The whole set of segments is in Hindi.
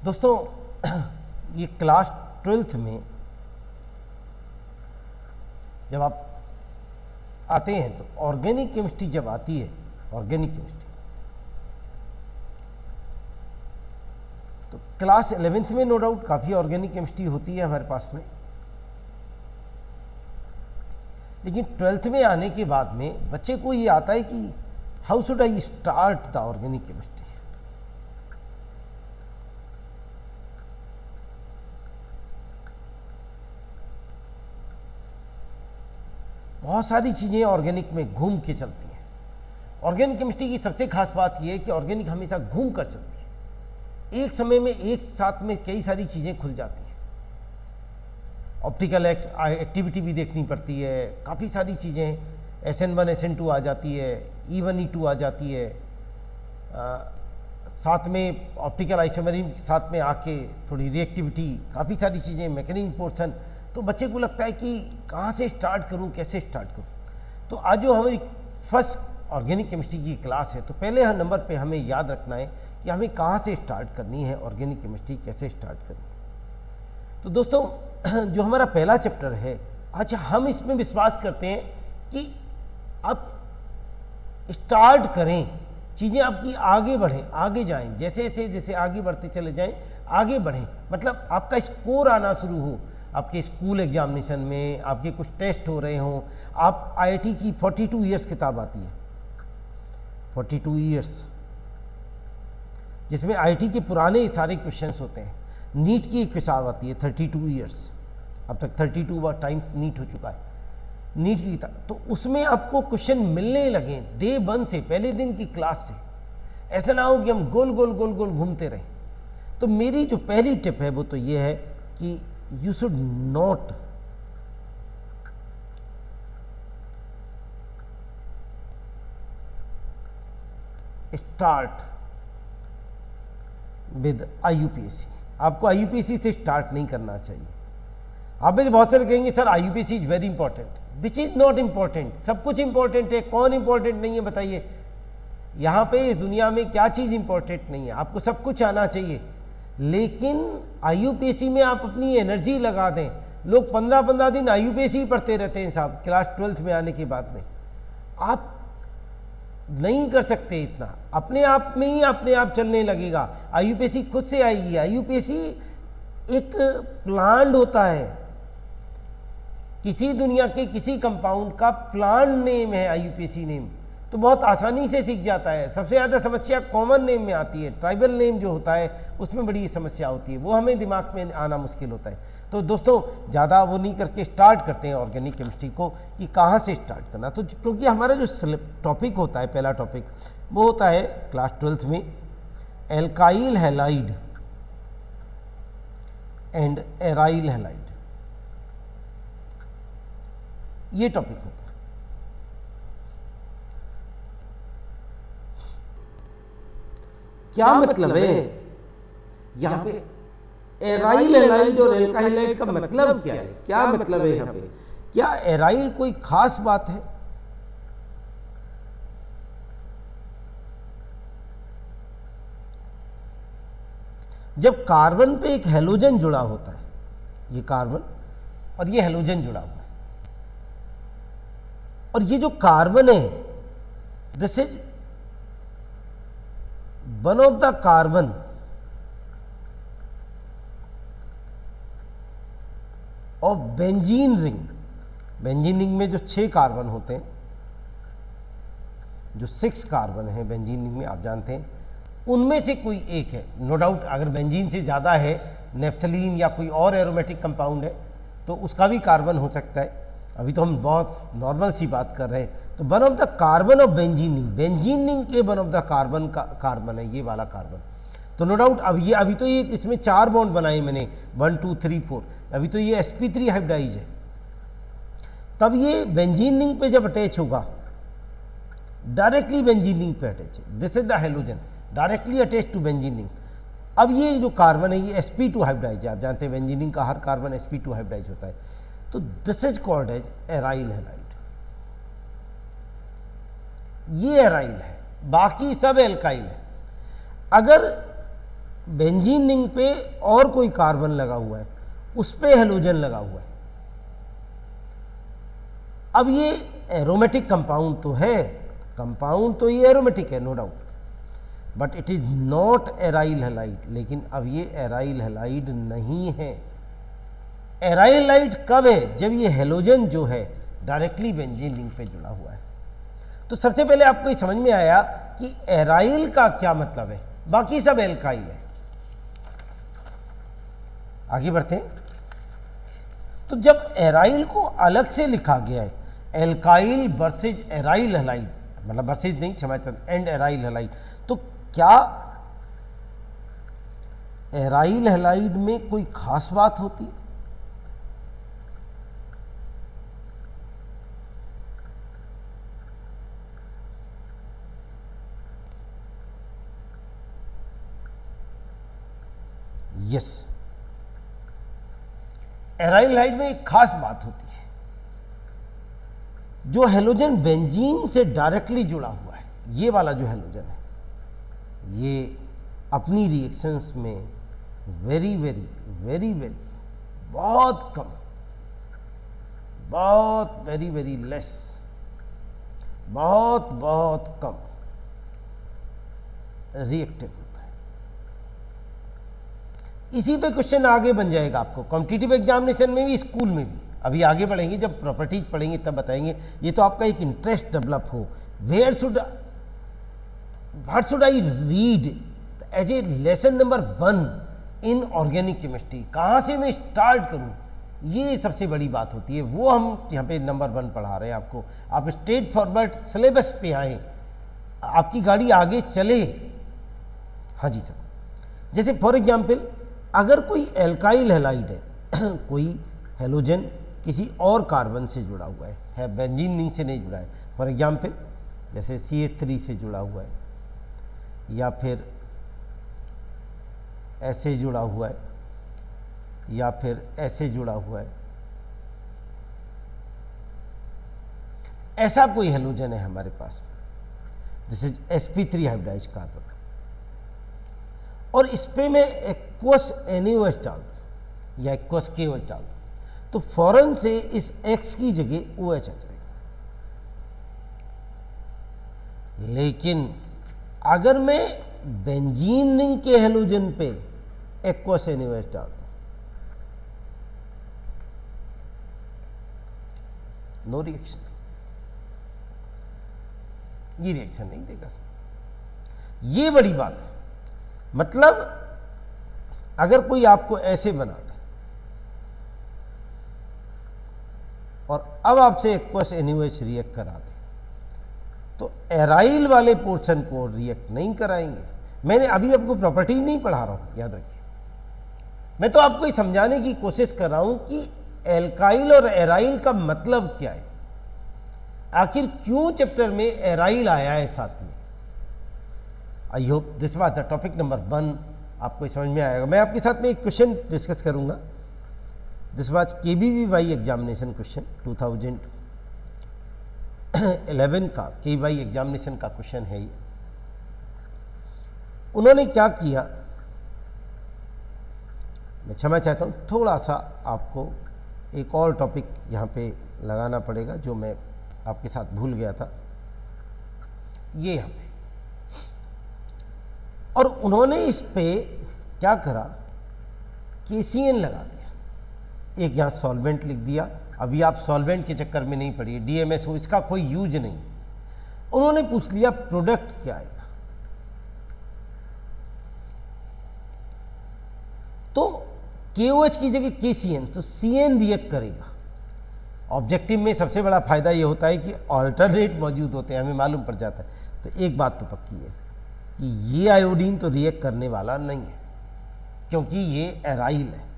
दोस्तों ये क्लास 12th में जब आप आते हैं तो ऑर्गेनिक केमिस्ट्री जब आती है, ऑर्गेनिक केमिस्ट्री, तो क्लास 11th में नो डाउट काफ़ी ऑर्गेनिक केमिस्ट्री होती है हमारे पास में, लेकिन 12th में आने के बाद में बच्चे को ये आता है कि how should I start the organic chemistry. बहुत सारी चीज़ें ऑर्गेनिक में घूम के चलती हैं। ऑर्गेनिक केमिस्ट्री की सबसे खास बात यह है कि ऑर्गेनिक हमेशा घूम कर चलती है, एक समय में एक साथ में कई सारी चीज़ें खुल जाती हैं। ऑप्टिकल एक्टिविटी भी देखनी पड़ती है, काफ़ी सारी चीज़ें, SN1 SN2 आ जाती है, E1 E2 आ जाती है, साथ में ऑप्टिकल आइसोमेरिज्म साथ में आके थोड़ी रिएक्टिविटी, काफ़ी सारी चीज़ें, मैकेनिकल पोर्शन। तो बच्चे को लगता है कि कहाँ से स्टार्ट करूँ, कैसे स्टार्ट करूँ। तो आज जो हमारी फर्स्ट ऑर्गेनिक केमिस्ट्री की क्लास है, तो पहले हर नंबर पे हमें याद रखना है कि हमें कहाँ से स्टार्ट करनी है, ऑर्गेनिक केमिस्ट्री कैसे स्टार्ट करनी है। तो दोस्तों जो हमारा पहला चैप्टर है, अच्छा हम इसमें विश्वास करते हैं कि आप स्टार्ट करें, चीज़ें आपकी आगे बढ़ें, आगे जाएं, जैसे जैसे आगे बढ़ते चले जाएं, आगे बढ़ें, मतलब आपका स्कोर आना शुरू हो। आपके स्कूल एग्जामिनेशन में आपके कुछ टेस्ट हो रहे हों, आप IIT की 42 ईयर्स किताब आती है, 42 ईयर्स, जिसमें IIT के पुराने सारे क्वेश्चंस होते हैं। नीट की एक किताब आती है 32 ईयर्स, अब तक 32 बार टाइम नीट हो चुका है नीट की किताब। तो उसमें आपको क्वेश्चन मिलने लगे डे 1 से, पहले दिन की क्लास से। ऐसा ना हो कि हम गोल गोल गोल गोल घूमते रहें। तो मेरी जो पहली टिप है वो तो ये है कि you should not start with IUPAC। आपको IUPAC से स्टार्ट नहीं करना चाहिए। आप में बहुत सारे कहेंगे sir IUPAC is very important, which is not important. सब कुछ इंपॉर्टेंट है, कौन इंपॉर्टेंट नहीं है बताइए। यहाँ पे इस दुनिया में क्या चीज़ इंपॉर्टेंट नहीं है, आपको सब कुछ आना चाहिए। लेकिन IUPAC में आप अपनी एनर्जी लगा दें। लोग 15-15 दिन IUPAC पढ़ते रहते हैं साहब, क्लास 12th में आने के बाद में। आप नहीं कर सकते इतना, अपने आप में ही अपने आप चलने लगेगा। IUPAC खुद से आएगी। IUPAC एक प्लांट होता है, किसी दुनिया के किसी कंपाउंड का प्लांट नेम है IUPAC नेम, तो बहुत आसानी से सीख जाता है। सबसे ज़्यादा समस्या कॉमन नेम में आती है, ट्राइबल नेम जो होता है उसमें बड़ी समस्या होती है, वो हमें दिमाग में आना मुश्किल होता है। तो दोस्तों ज़्यादा वो नहीं करके स्टार्ट करते हैं ऑर्गेनिक केमिस्ट्री को कि कहाँ से स्टार्ट करना। तो क्योंकि हमारा जो टॉपिक होता है, पहला टॉपिक वो होता है क्लास 12th में alkyl halide and aryl halide, ये टॉपिक होता है। क्या मतलब है यहाँ पे एराइल हैलाइड और एल्काइल हैलाइड का मतलब क्या है, क्या मतलब है यहाँ पे? क्या एराइल कोई खास बात है? जब कार्बन पे एक हेलोजन जुड़ा होता है, ये कार्बन और ये हेलोजन जुड़ा हुआ है, और ये जो कार्बन है this is one of the carbon of benzene ring. Benzene ring में जो 6 कार्बन होते हैं, जो 6 कार्बन है बेंजीन रिंग में, आप जानते हैं, उनमें से कोई एक है। नो डाउट अगर बेंजीन से ज़्यादा है, नेफ्थलीन या कोई और एरोमेटिक कंपाउंड है, तो उसका भी कार्बन हो सकता है। अभी तो हम बहुत नॉर्मल सी बात कर रहे हैं। तो one of the carbon of benzene ring, benzene ring के वन ऑफ द कार्बन का कार्बन है ये वाला कार्बन। तो नो डाउट अभी तो ये इसमें 4 बॉन्ड बनाए मैंने, 1 2 3 4। अभी तो ये sp3 हाइब्रिडाइज है। तब ये बेंजीन रिंग पे जब अटैच होगा, डायरेक्टली बेंजीन रिंग पे अटैच है, this is the halogen directly attach to benzene ring. अब ये जो कार्बन है ये sp2 हाइब्रिडाइज है। आप जानते हैं बेंजीन रिंग का हर कार्बन sp2 हाइब्रिडाइज होता है। तो this is called as aryl halide. ये एराइल है, बाकी सब एल्काइल है। अगर बेंजीन रिंग पे और कोई कार्बन लगा हुआ है, उस पे हेलोजन लगा हुआ है। अब ये एरोमेटिक कंपाउंड तो है, कंपाउंड तो ये एरोमेटिक है no doubt, but it is not aryl halide. लेकिन अब ये एराइल हैलाइड नहीं है। एराइल हैलाइड कब है? जब ये हेलोजन जो है डायरेक्टली बेंजीन रिंग पे जुड़ा हुआ है। तो सबसे पहले आपको ये समझ में आया कि एराइल का क्या मतलब है, बाकी सब एल्काइल है। आगे बढ़ते हैं। तो जब एराइल को अलग से लिखा गया है, एल्काइल वर्सेज एराइल हैलाइड, मतलब वर्सेज नहीं, क्षमा एंड एराइल हैलाइड, तो क्या एराइल हैलाइड में कोई खास बात होती है? यस, एराइल हैलाइड में एक खास बात होती है। जो हेलोजन बेंजीन से डायरेक्टली जुड़ा हुआ है, ये वाला जो हेलोजन है, ये अपनी रिएक्शंस में वेरी वेरी वेरी वेरी बहुत कम, बहुत वेरी वेरी लेस, बहुत बहुत कम रिएक्टिव होता है। इसी पे क्वेश्चन आगे बन जाएगा आपको कॉम्पिटिटिव एग्जामिनेशन में भी, स्कूल में भी। अभी आगे बढ़ेंगे, जब प्रॉपर्टीज पढ़ेंगे तब बताएंगे। ये तो आपका एक इंटरेस्ट डेवलप हो, what should I read as a lesson number 1 in organic chemistry, कहाँ से मैं स्टार्ट करूँ, ये सबसे बड़ी बात होती है। वो हम यहाँ पे नंबर 1 पढ़ा रहे हैं आपको। आप स्ट्रेट फॉरवर्ड सिलेबस पे आए, आपकी गाड़ी आगे चले। हाँ जी सर, जैसे फॉर एग्जाम्पल अगर कोई एल्काइल हैलाइड है, कोई हेलोजन किसी और कार्बन से जुड़ा हुआ है बेंजीन रिंग से नहीं जुड़ा है, फॉर एग्जाम्पल जैसे CH3 से जुड़ा हुआ है, या फिर ऐसे जुड़ा हुआ है, या फिर ऐसे जुड़ा हुआ है, ऐसा कोई हेलोजन है हमारे पास, जैसे sp3 हाइब्रिडाइज्ड कार्बन, और इस पे मैं एक्वस NaOH डाल दूँ या एक्वस KOH डाल दूँ, तो फौरन से इस X की जगह OH आ जाएगा। लेकिन अगर मैं बेंजीन रिंग के हेलोजन पे एक्वस NaOH डाल दूँ, नो रिएक्शन, ये रिएक्शन नहीं देगा सर। ये बड़ी बात है। मतलब अगर कोई आपको ऐसे बना दे और अब आपसे एक्वस NaOH रिएक्ट करा दे, तो एराइल वाले पोर्शन को रिएक्ट नहीं कराएंगे। मैंने अभी आपको प्रॉपर्टी नहीं पढ़ा रहा हूं, याद रखिए। मैं तो आपको ये समझाने की कोशिश कर रहा हूं कि एल्काइल और एराइल का मतलब क्या है, आखिर क्यों चैप्टर में एराइल आया है साथ में। I hope this was the topic number 1, आपको समझ में आएगा। मैं आपके साथ में एक क्वेश्चन डिस्कस करूंगा। This was KBBY examination question 2011 का KBBY एग्जामिनेशन का क्वेश्चन है ये। उन्होंने क्या किया, मैं क्षमा चाहता हूँ, थोड़ा सा आपको एक और टॉपिक यहाँ पे लगाना पड़ेगा जो मैं आपके साथ भूल गया था, ये यहाँ पे। और उन्होंने इस पे क्या करा, KCN लगा दिया, एक यहाँ सॉल्वेंट लिख दिया। अभी आप सॉल्वेंट के चक्कर में नहीं पड़िए, DMSO इसका कोई यूज नहीं। उन्होंने पूछ लिया प्रोडक्ट क्या आएगा, तो KOH की जगह KCN, तो CN रिएक्ट करेगा। ऑब्जेक्टिव में सबसे बड़ा फायदा ये होता है कि ऑल्टरनेट मौजूद होते हैं, हमें मालूम पड़ जाता है। तो एक बात तो पक्की है कि ये आयोडीन तो रिएक्ट करने वाला नहीं है, क्योंकि ये एराइल है।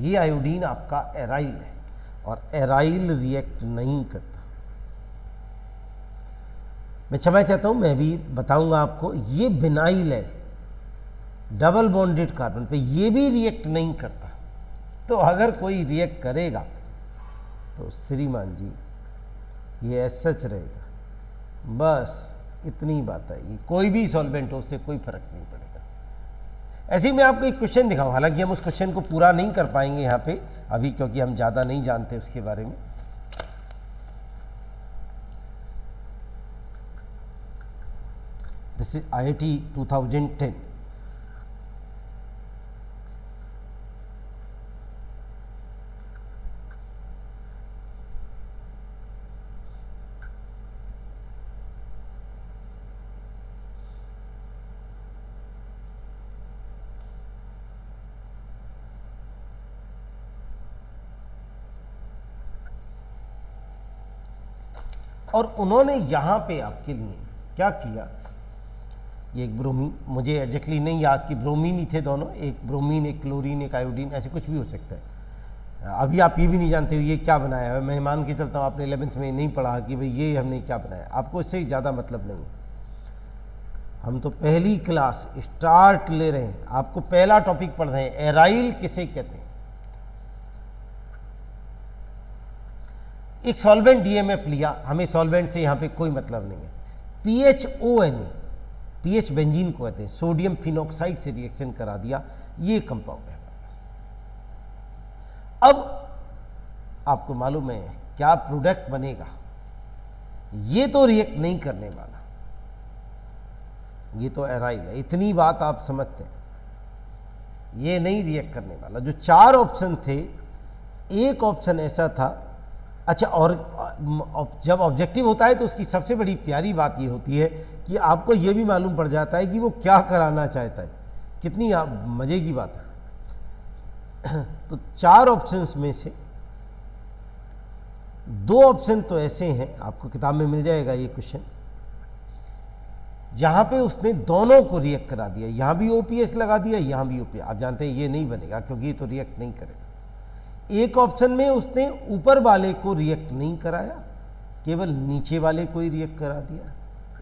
ये आयोडीन आपका एराइल है और एराइल रिएक्ट नहीं करता। मैं क्षमा चाहता हूं, मैं भी बताऊंगा आपको, ये विनाइल है, डबल बॉन्डेड कार्बन पे, ये भी रिएक्ट नहीं करता। तो अगर कोई रिएक्ट करेगा तो श्रीमान जी ये सच रहेगा, बस इतनी बात है, ये कोई भी सॉल्वेंट हो उससे कोई फर्क नहीं पड़ेगा। ऐसे ही मैं आपको एक क्वेश्चन दिखाऊं, हालांकि हम उस क्वेश्चन को पूरा नहीं कर पाएंगे यहाँ पे अभी, क्योंकि हम ज़्यादा नहीं जानते उसके बारे में। This is IIT 2010। और उन्होंने यहाँ पे आपके लिए क्या किया, ये एक ब्रोमीन, मुझे एग्जैक्टली नहीं याद कि ब्रोमीन ही थे दोनों, एक ब्रोमीन एक क्लोरीन एक आयोडीन, ऐसे कुछ भी हो सकता है। अभी आप ये भी नहीं जानते हो ये क्या बनाया है। मैं मान के चलता हूँ आपने 11th में नहीं पढ़ा कि भाई ये हमने क्या बनाया, आपको इससे ज़्यादा मतलब नहीं है। हम तो पहली क्लास स्टार्ट ले रहे हैं, आपको पहला टॉपिक पढ़ रहे हैं, एराइल किसे कहते हैं। एक सॉल्वेंट DMF लिया, हमें सॉल्वेंट से यहाँ पे कोई मतलब नहीं है। PHONA, पीएच बेंजीन को कहते हैं, सोडियम फिनॉक्साइड से रिएक्शन करा दिया, ये कंपाउंड है। अब आपको मालूम है क्या प्रोडक्ट बनेगा, ये तो रिएक्ट नहीं करने वाला, ये तो एराइल है, इतनी बात आप समझते हैं। ये नहीं रिएक्ट करने वाला। जो 4 ऑप्शन थे, एक ऑप्शन ऐसा था, अच्छा, और जब ऑब्जेक्टिव होता है तो उसकी सबसे बड़ी प्यारी बात ये होती है कि आपको ये भी मालूम पड़ जाता है कि वो क्या कराना चाहता है। कितनी मज़े की बात है। तो 4 ऑप्शंस में से 2 ऑप्शन तो ऐसे हैं, आपको किताब में मिल जाएगा ये क्वेश्चन, जहाँ पे उसने दोनों को रिएक्ट करा दिया, यहाँ भी OPS लगा दिया, यहाँ भी OPS। आप जानते हैं ये नहीं बनेगा क्योंकि ये तो रिएक्ट नहीं करेगा। एक ऑप्शन में उसने ऊपर वाले को रिएक्ट नहीं कराया, केवल नीचे वाले को ही रिएक्ट करा दिया,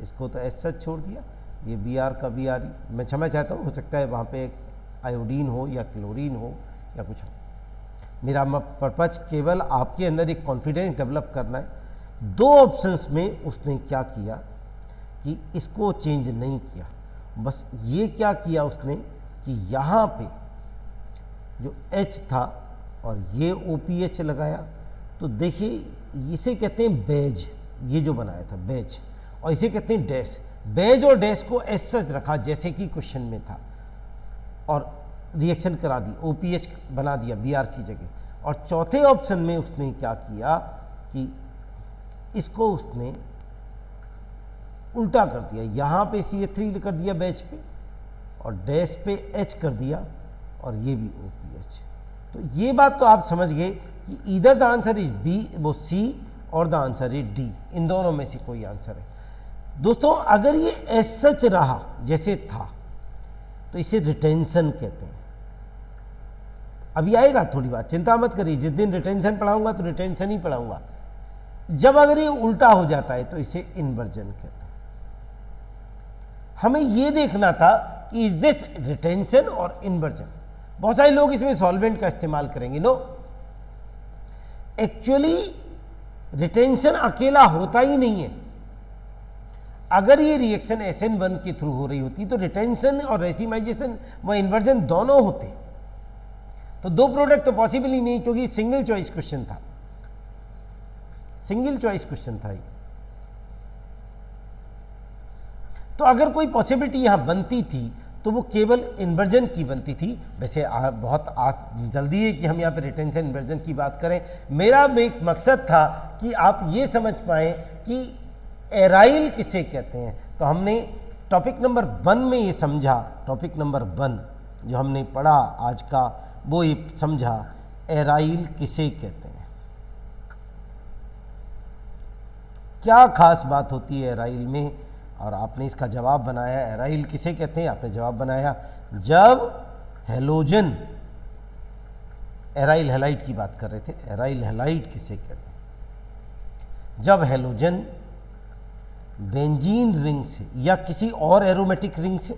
इसको तो ऐसा छोड़ दिया। ये Br का Br, मैं क्षमा चाहता हूँ, हो सकता है वहाँ पे आयोडीन हो या क्लोरीन हो या कुछ हो। मेरा पर्पज केवल आपके अंदर एक कॉन्फिडेंस डेवलप करना है। 2 ऑप्शंस में उसने क्या किया कि इसको चेंज नहीं किया, बस ये क्या किया उसने कि यहाँ पे जो H था और ये OPH लगाया। तो देखिए इसे कहते हैं बेज, ये जो बनाया था बेज, और इसे कहते हैं डैश। बेज और डैश को एस सच रखा जैसे कि क्वेश्चन में था, और रिएक्शन करा दी, OPH बना दिया Br की जगह। और चौथे ऑप्शन में उसने क्या किया कि इसको उसने उल्टा कर दिया, यहाँ पे CH3 कर दिया बेज पे, और डैश पे H कर दिया, और ये भी OPH। तो ये बात तो आप समझ गए कि इधर द आंसर इज बी, वो C, और द आंसर इज D। इन दोनों में से कोई आंसर है। दोस्तों अगर ये एस सच रहा जैसे था तो इसे रिटेंशन कहते हैं। अभी आएगा थोड़ी बात, चिंता मत करिए, जिस दिन रिटेंशन पढ़ाऊंगा तो रिटेंशन ही पढ़ाऊंगा। जब अगर ये उल्टा हो जाता है तो इसे इन्वर्जन कहते हैं। हमें ये देखना था कि इज दिस रिटेंशन और इन्वर्जन। बहुत सारे लोग इसमें सॉल्वेंट का इस्तेमाल करेंगे, नो, एक्चुअली रिटेंशन अकेला होता ही नहीं है। अगर ये रिएक्शन SN1 के थ्रू हो रही होती तो रिटेंशन और रेसिमाइजेशन व इन्वर्जन दोनों होते, तो 2 प्रोडक्ट तो पॉसिबल ही नहीं, क्योंकि सिंगल चॉइस क्वेश्चन था, सिंगल चॉइस क्वेश्चन था ये। तो अगर कोई पॉसिबिलिटी यहां बनती थी तो वो केवल इन्वर्जन की बनती थी। वैसे बहुत जल्दी है कि हम यहाँ पे रिटेंशन इन्वर्जन की बात करें। मेरा एक मकसद था कि आप ये समझ पाएँ कि एराइल किसे कहते हैं। तो हमने टॉपिक नंबर 1 में ये समझा, टॉपिक नंबर 1 जो हमने पढ़ा आज का, वो ये समझा एराइल किसे कहते हैं, क्या खास बात होती है एराइल में, और आपने इसका जवाब बनाया। एराइल किसे कहते हैं, आपने जवाब बनाया जब हेलोजन, एराइल हैलाइड की बात कर रहे थे, एराइल हैलाइड किसे कहते हैं, जब हेलोजन बेंजीन रिंग से या किसी और एरोमेटिक रिंग से,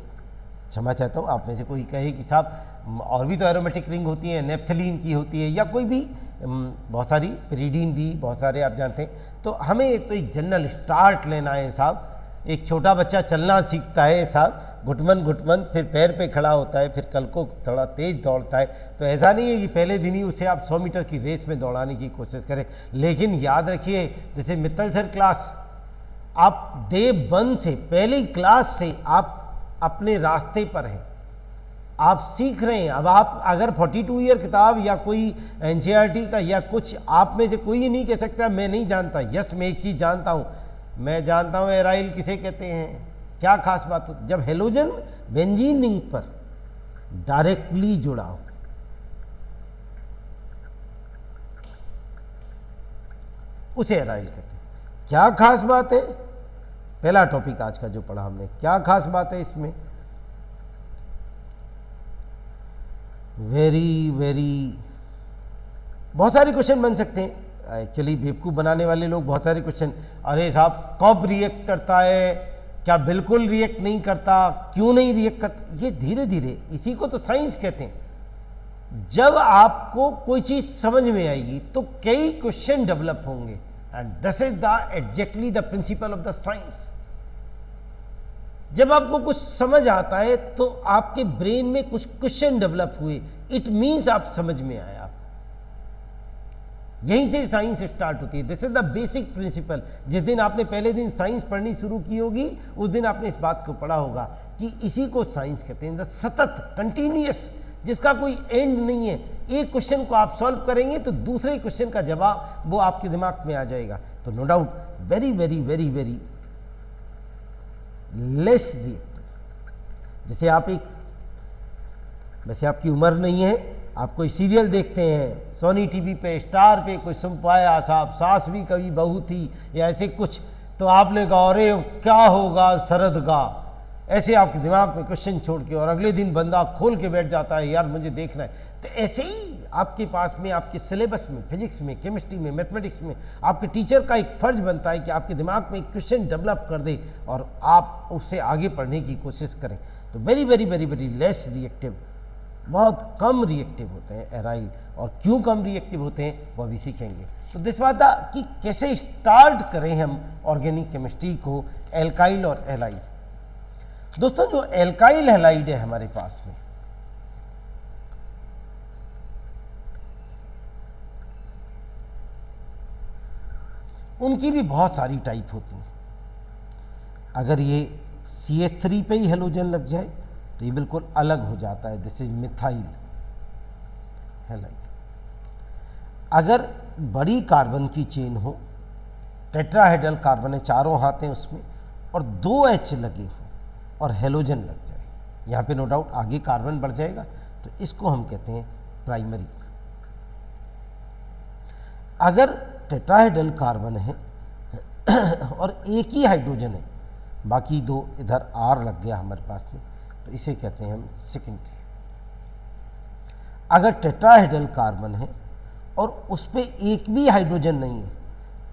क्षमा चाहता हूँ, आप में से कोई कहे कि साहब और भी तो एरोमेटिक रिंग होती है, नेप्थलीन की होती है, या कोई भी बहुत सारी, पेरिडीन भी बहुत सारे आप जानते हैं। तो हमें तो एक जनरल स्टार्ट लेना है साहब, एक छोटा बच्चा चलना सीखता है साहब, घुटमन घुटमन, फिर पैर पे खड़ा होता है, फिर कल को थोड़ा तेज दौड़ता है। तो ऐसा नहीं है कि पहले दिन ही उसे आप 100 मीटर की रेस में दौड़ाने की कोशिश करें। लेकिन याद रखिए, जैसे मित्तल सर क्लास, आप डे 1 से, पहली क्लास से आप अपने रास्ते पर हैं, आप सीख रहे हैं। अब आप अगर 42 ईयर किताब या कोई एनसीईआरटी का या कुछ, आप में से कोई ही नहीं कह सकता मैं नहीं जानता। यस, मैं एक चीज़ जानता हूँ, मैं जानता हूँ एराइल किसे कहते हैं। क्या खास बात हो, जब हेलोजन बेंजीन रिंग पर डायरेक्टली जुड़ा हो, उसे एराइल कहते हैं। क्या खास बात है, पहला टॉपिक आज का जो पढ़ा हमने, क्या खास बात है इसमें? वेरी बहुत सारे क्वेश्चन बन सकते हैं। एक्चुअली बेवकूफ़ बनाने वाले लोग बहुत सारे क्वेश्चन, अरे साहब कब रिएक्ट करता है, क्या बिल्कुल रिएक्ट नहीं करता, क्यों नहीं रिएक्ट करता, ये धीरे धीरे, इसी को तो साइंस कहते हैं। जब आपको कोई चीज़ समझ में आएगी तो कई क्वेश्चन डेवलप होंगे, and this is the exactly the principle of the science. जब आपको कुछ समझ आता है तो आपके ब्रेन में कुछ क्वेश्चन डेवलप हुए, इट मीन्स आप समझ में आया। यहीं से साइंस स्टार्ट होती है। This is the basic principle. जिस दिन आपने पहले दिन साइंस पढ़नी शुरू की होगी, उस दिन आपने इस बात को पढ़ा होगा कि इसी को साइंस कहते हैं, सतत, कंटिन्यूअस, जिसका कोई एंड नहीं है। एक क्वेश्चन को आप सॉल्व करेंगे तो दूसरे क्वेश्चन का जवाब वो आपके दिमाग में आ जाएगा। तो no doubt very very very very less reactive. जैसे आप एक, वैसे आपकी उम्र नहीं है, आप कोई सीरियल देखते हैं सोनी टीवी पे, स्टार पे, कोई सुन पाया साहब सास भी कभी बहू थी या ऐसे कुछ, तो आपने कहा अरे क्या होगा शरद का, ऐसे आपके दिमाग में क्वेश्चन छोड़ के, और अगले दिन बंदा खोल के बैठ जाता है यार मुझे देखना है। तो ऐसे ही आपके पास में, आपके सिलेबस में, फिजिक्स में, केमिस्ट्री में, मैथमेटिक्स में, आपके टीचर का एक फर्ज बनता है कि आपके दिमाग में एक क्वेश्चन डेवलप कर दे और आप उससे आगे पढ़ने की कोशिश करें। तो very very very very less reactive, बहुत कम रिएक्टिव होते हैं एराइल। और क्यों कम रिएक्टिव होते हैं वो अभी सीखेंगे। तो दिस वाज द कि कैसे स्टार्ट करें हम ऑर्गेनिक केमिस्ट्री को, एल्काइल और एलाइड। दोस्तों जो एल्काइल हैलाइड है हमारे पास में, उनकी भी बहुत सारी टाइप होती हैं। अगर ये CH3 पे ही हेलोजन लग जाए तो ये बिल्कुल अलग हो जाता है, दिस इज मिथाइल हैलाइड। अगर बड़ी कार्बन की चेन हो, टेट्राहेड्रल कार्बन है, चारों हाथ हैं उसमें, और 2 H लगे हों और हेलोजन लग जाए, यहाँ पे नो डाउट आगे कार्बन बढ़ जाएगा, तो इसको हम कहते हैं प्राइमरी। अगर टेट्राहेड्रल कार्बन है और एक ही हाइड्रोजन है, बाकी 2 इधर R लग गया हमारे पास में, तो इसे कहते हैं हम सेकेंडरी। अगर टेट्राहेड्रल कार्बन है और उस पर एक भी हाइड्रोजन नहीं है,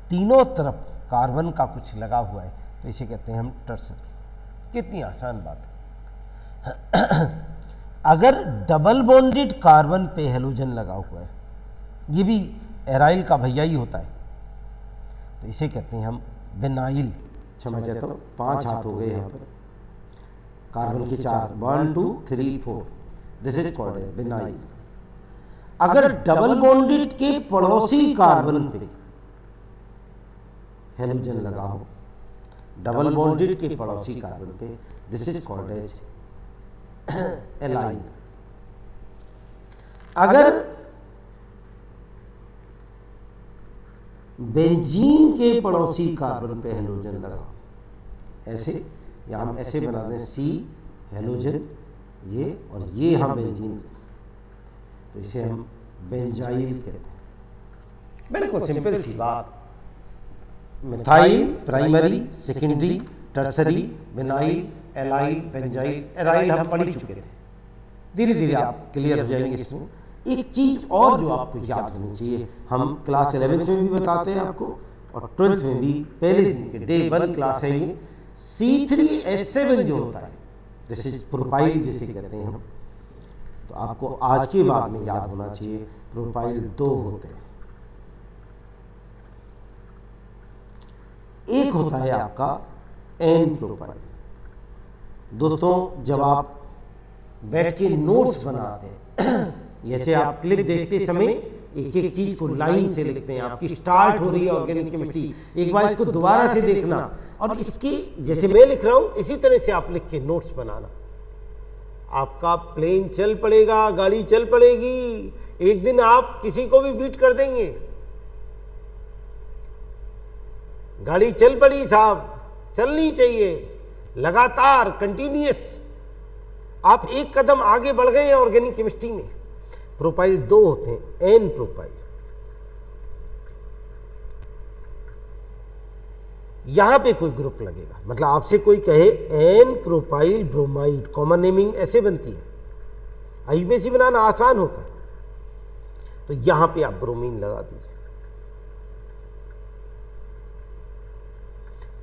तीनों तरफ कार्बन का कुछ लगा हुआ है, तो इसे कहते हैं हम टर्सरी। कितनी आसान बात है। अगर डबल बॉन्डेड कार्बन पे हेलोजन लगा हुआ है, ये भी एराइल का भैया ही होता है, तो इसे कहते हैं हम विनाइल। क्षमा चाहता हूँ, 5 हाथ हो गए यहाँ पर, कार्बन के 4, 1 2 3 4, दिस इज कॉल्ड विनाइल। अगर डबल बॉन्डेड के पड़ोसी कार्बन पे हेलोजन लगा हो, डबल बॉन्डेड के पड़ोसी कार्बन पे, this is called as allyl. अगर बेंजीन के पड़ोसी कार्बन पे हेलोजन लगा हो, ऐसे, या हम ऐसे बना दें C हेलोजन ये, और ये हम बेंजीन, तो इसे हम बेंजाइल कहते हैं। बिल्कुल सिंपल सी बात। Methyl primary, secondary, tertiary, vinyl, allyl, benzyl, aryl हम पढ़ चुके थे। धीरे धीरे आप क्लियर हो जाएंगे इसमें। एक चीज और जो आपको याद होनी चाहिए, हम क्लास 11th में भी बताते हैं आपको, और 12th में भी, पहले दिन के डे 1 क्लास है ये, C3H7 जो होता है, जैसे प्रोपाइल जिसे कहते हैं हम, तो आपको आज के बाद में याद होना चाहिए, प्रोपाइल 2 होते हैं। एक होता है आपका एन प्रोपाइल। दोस्तों जब आप बैठ के नोट्स बनाते हैं, जैसे आप क्लिप देखते समय एक एक चीज को लाइन से लिखते हैं, आपकी स्टार्ट हो रही है ऑर्गेनिक केमिस्ट्री, एक बार इसको दोबारा से देखना और इसकी जैसे मैं लिख रहा हूं इसी तरह से आप लिख के नोट्स बनाना। आपका प्लेन चल पड़ेगा, गाड़ी चल पड़ेगी, एक दिन आप किसी को भी बीट कर देंगे। गाड़ी चल पड़ी साहब, चलनी चाहिए लगातार, कंटिन्यूअस। आप एक कदम आगे बढ़ गए हैं ऑर्गेनिक केमिस्ट्री में। प्रोपाइल 2 होते हैं, एन प्रोपाइल। यहां पे कोई ग्रुप लगेगा, मतलब आपसे कोई कहे n propyl bromide, common naming ऐसे बनती है, आईयूपीएसी बनाना आसान होता है, तो यहां पे आप ब्रोमीन लगा दीजिए।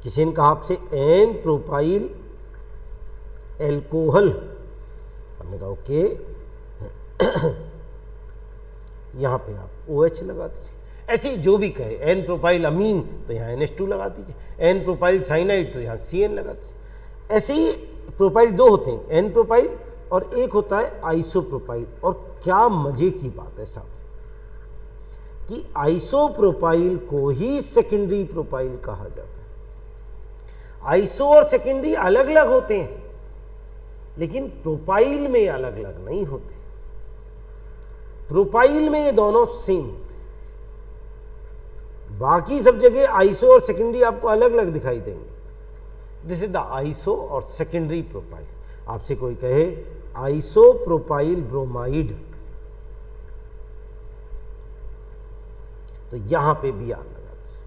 किसी ने कहा आपसे एन प्रोपाइल एल्कोहल, हमने कहा ओके, यहां पे आप OH लगा दीजिए। ऐसे जो भी कहे, एन प्रोपाइल अमीन तो यहाँ NH2 लगा दीजिए, एन प्रोपाइल साइनाइड तो यहाँ CN लगा दीजिए। ऐसे ही प्रोपाइल 2 होते हैं, एन प्रोपाइल और एक होता है आइसोप्रोपाइल। और क्या मजे की बात है साहब कि आइसोप्रोपाइल को ही सेकेंडरी प्रोपाइल कहा जाता है। आइसो और सेकेंडरी अलग अलग होते हैं, लेकिन प्रोपाइल में अलग अलग नहीं होते। प्रोपाइल में ये दोनों सेम होते हैं, बाकी सब जगह आइसो और सेकेंडरी आपको अलग अलग दिखाई देंगे। दिस इज द आइसो और सेकेंडरी प्रोपाइल। आपसे कोई कहे आइसो प्रोपाइल ब्रोमाइड, तो यहां पे Br लगा दीजिए।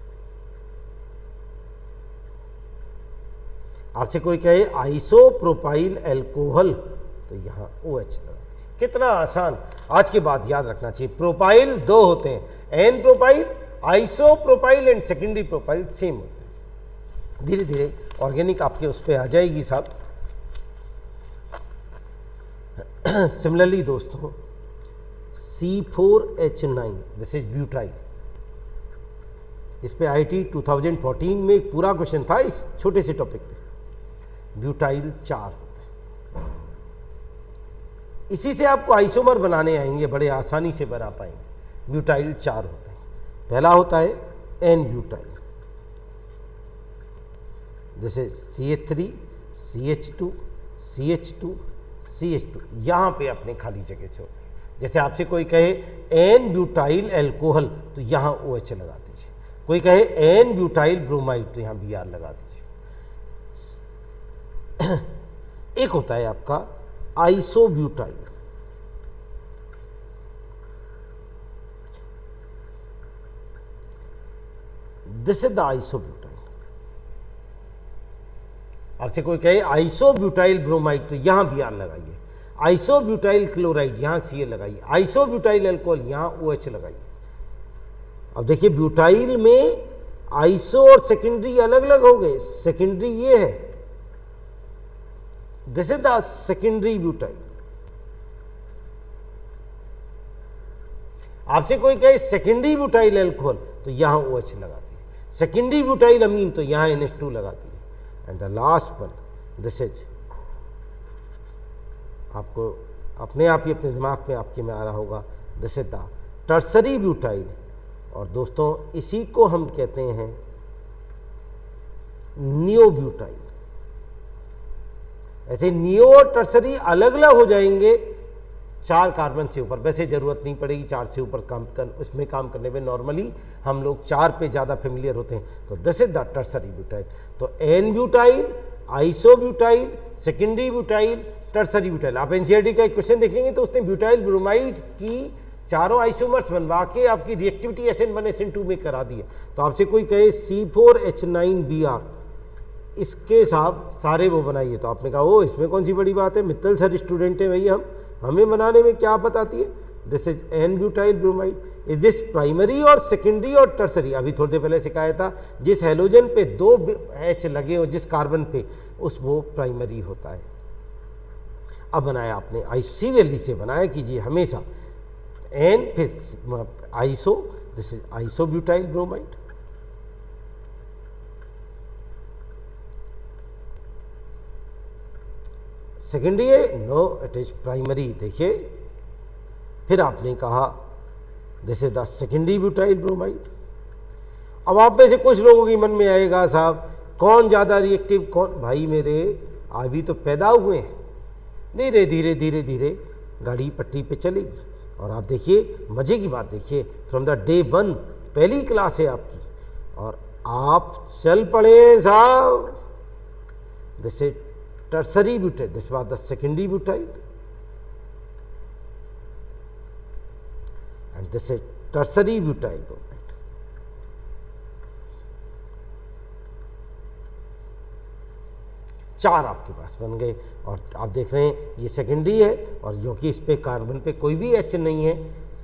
आपसे कोई कहे आइसो प्रोपाइल एल्कोहल, तो यहां OH लगा। कितना आसान। आज के बाद याद रखना चाहिए, प्रोपाइल 2 होते हैं, n propyl, iso propyl and secondary propyl same होते हैं। धीरे धीरे ऑर्गेनिक आपके उस पर आ जाएगी साहब। सिमिलरली दोस्तों C4H9, दिस इज ब्यूटाइल। इस पे IIT 2014 में एक पूरा क्वेश्चन था इस छोटे से टॉपिक पे। ब्यूटाइल 4 होते हैं। इसी से आपको आइसोमर बनाने आएंगे, बड़े आसानी से बना पाएंगे। ब्यूटाइल 4 होते हैं। पहला होता है एन ब्यूटाइल, जैसे CH3 CH2 CH2 CH2, यहां पे अपने खाली जगह छोड़ दें। जैसे आपसे कोई कहे एन ब्यूटाइल एल्कोहल, तो यहां OH लगा दीजिए। कोई कहे एन ब्यूटाइल ब्रोमाइड, तो यहां Br लगा दीजिए। एक होता है आपका isobutyl, this is the isobutyl. आपसे कोई कहे आइसोब्यूटाइल ब्रोमाइड, तो यहां Br लगाइए। आइसोब्यूटाइल क्लोराइड, यहां Cl लगाइए। आइसोब्यूटाइल अल्कोहल, यहां OH लगाइए। अब देखिए ब्यूटाइल में आइसो और सेकेंडरी अलग अलग हो गए। सेकेंडरी ये है, this is the secondary butyl. आपसे कोई कहे सेकेंडरी ब्यूटाइल अल्कोहल, तो यहां OH लगा दिए। सेकेंडरी ब्यूटाइल अमीन, तो यहां NH2 लगा दिए। And the last one, this is, आपको अपने आप ही अपने दिमाग में आपके में आ रहा होगा, this is the tertiary butyl. और दोस्तों इसी को हम कहते हैं नियोब्यूटाइल। ऐसे नियो और टर्सरी अलग अलग हो जाएंगे 4 कार्बन से ऊपर। वैसे जरूरत नहीं पड़ेगी 4 से ऊपर उसमें काम करने में, नॉर्मली हम लोग 4 पे ज़्यादा फेमिलियर होते हैं। तो this is the tertiary butyl. तो n butyl, isobutyl, secondary butyl, tertiary butyl. आप एनसीईआरटी का एक क्वेश्चन देखेंगे तो उसने ब्यूटाइल ब्रोमाइड की चारों आइसोमर्स बनवा के आपकी रिएक्टिविटी SN1 SN2 में करा दी है। तो आपसे कोई कहे C4H9Br, इसके साहब सारे वो बनाइए, तो आपने कहा ओ इसमें कौन सी बड़ी बात है, मित्तल सर स्टूडेंट है भाई, हमें बनाने में क्या बताती है। This is an butyl bromide. Is this primary और सेकेंडरी और टर्सरी? अभी थोड़ी देर पहले सिखाया था, जिस हेलोजन पे 2 H लगे हो जिस कार्बन पे, उस वो प्राइमरी होता है। अब बनाया आपने सीरियली से बनाया कीजिए हमेशा, एन फिर iso, this is isobutyl bromide. Secondary है, नो इट इज प्राइमरी। देखिए फिर आपने कहा this is the secondary butyl bromide. अब आप में से कुछ लोगों के मन में आएगा साहब कौन ज़्यादा रिएक्टिव कौन, भाई मेरे अभी तो पैदा हुए हैं, धीरे धीरे धीरे धीरे गाड़ी पटरी पे चलेगी। और आप देखिए मज़े की बात देखिए, फ्रॉम द डे 1 पहली क्लास है आपकी और आप चल पड़े साहब। This is tertiary butyl, this was the secondary butyl and this is tertiary butyl bromide. चार आपके पास बन गए और आप देख रहे हैं ये सेकेंडरी है और क्योंकि इस पे कार्बन पे कोई भी एच नहीं है,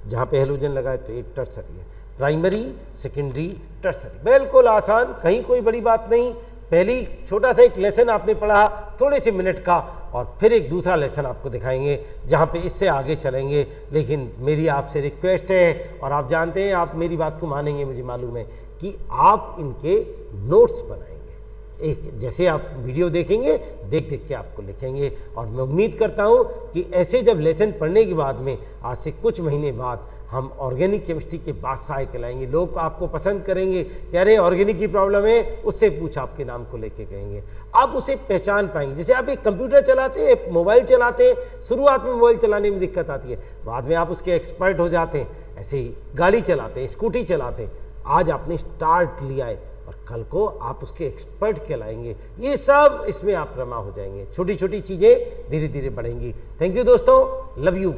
जहाँ पे हेलोजन लगा है तो ये टर्सरी है। प्राइमरी, सेकेंडरी, टर्सरी, बिल्कुल आसान, कहीं कोई बड़ी बात नहीं। पहली छोटा सा एक लेसन आपने पढ़ा थोड़े से मिनट का और फिर एक दूसरा लेसन आपको दिखाएंगे जहाँ पे इससे आगे चलेंगे। लेकिन मेरी आपसे रिक्वेस्ट है और आप जानते हैं आप मेरी बात को मानेंगे, मुझे मालूम है कि आप इनके नोट्स बनाएंगे। एक जैसे आप वीडियो देखेंगे देख देख के आपको लिखेंगे और मैं उम्मीद करता हूँ कि ऐसे जब लेसन पढ़ने के बाद में आज से कुछ महीने बाद हम ऑर्गेनिक केमिस्ट्री के बादशाह कहलाएंगे। लोग आपको पसंद करेंगे कि अरे ऑर्गेनिक की प्रॉब्लम है, उससे पूछ आपके नाम को लेके कहेंगे, आप उसे पहचान पाएंगे। जैसे आप एक कंप्यूटर चलाते हैं, मोबाइल चलाते हैं, शुरुआत में मोबाइल चलाने में दिक्कत आती है, बाद में आप उसके एक्सपर्ट हो जाते हैं। ऐसे ही गाड़ी चलाते हैं, स्कूटी चलाते हैं, आज आपने स्टार्ट लिया है और कल को आप उसके एक्सपर्ट कहलाएंगे। ये सब इसमें आप रमा हो जाएंगे, छोटी छोटी चीज़ें धीरे धीरे बढ़ेंगी। थैंक यू दोस्तों, लव यू।